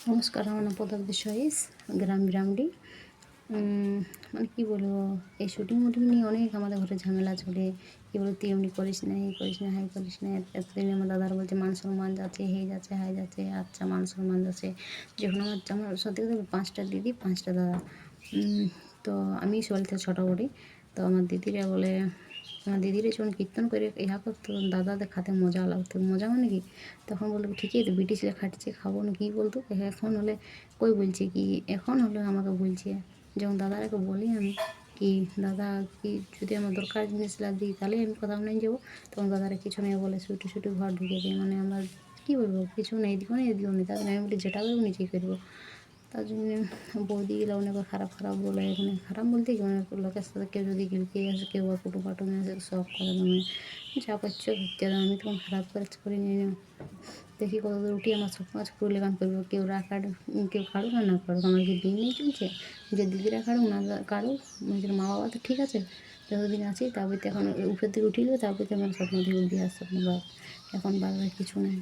নমস্কার, আমার নাম পদ্মাবতী সহিস, গ্রাম বিরামডি। মানে কী বলবো, এই শুটিং মুটিং নিয়ে অনেক আমাদের ঘরে ঝামেলা চলে। কী বলবো, তুই এমনি করিস না, এই করিস না, হাই করিস না। এতদিন আমার দাদার বলছে মান সম্মান যাচ্ছে, হেই যাচ্ছে, হাই যাচ্ছে। আচ্ছা, মান সম্মান যাচ্ছে। যখন আমার সত্যি কথা 5টা দিদি 5টা দাদা। তো আমি সবাইতে ছোটো করি। তো আমার দিদিরা বলে, আমার দিদিরা যখন কীর্তন করে ইহা করতো, দাদাদের খাতে মজা লাগতো। মজা মানে কি, তখন বলতো ঠিকই তো বিটি ছেলে খাটছে, খাবো না, কী বলতো। এখন হলে কই বলছে কি, এখন হলে আমাকে বলছে, যখন দাদারাকে বলি আমি কি দাদা কি যদি আমার দরকার জিনিসগুলো দিই তাহলে আমি কোথাও নিয়ে যাবো, তখন দাদারা কিছু নেই বলে ছুটি ছুটি ঘর ঢুকে দিই। মানে আমরা কী বলবো, কিছু নেই দিও না এদিও নেই, তাদের আমি বলি যেটা করবো নিজেই করবো। তার জন্য বৌদিগুলো অনেক খারাপ খারাপ বলে, এখানে খারাপ বলতে কি অনেক লোকের সাথে কেউ যদি গিলকে আসে, কেউ বা কুটু পাটুমে আসে, সব করে তুমি যা করছো করতে দাও, আমি তখন খারাপ করে নিয়ে যাও। দেখি কতদূর উঠি, আমার সব কাজ করলে কাম করবো, কেউ কেউ কাড়ুক আর না কাড়ুক, আমার কি দিন নেই চলছে যে দিদিরা কাড়ুক না কাড়ুক, নিজের মা বাবা তো ঠিক আছে, যতদিন আছি তারপরে এখন উপরের দিকে উঠিলে তারপরে আমার স্বপ্ন দিয়ে উঠে আসছে আপনার বাপ, এখন বারবার কিছু নেই।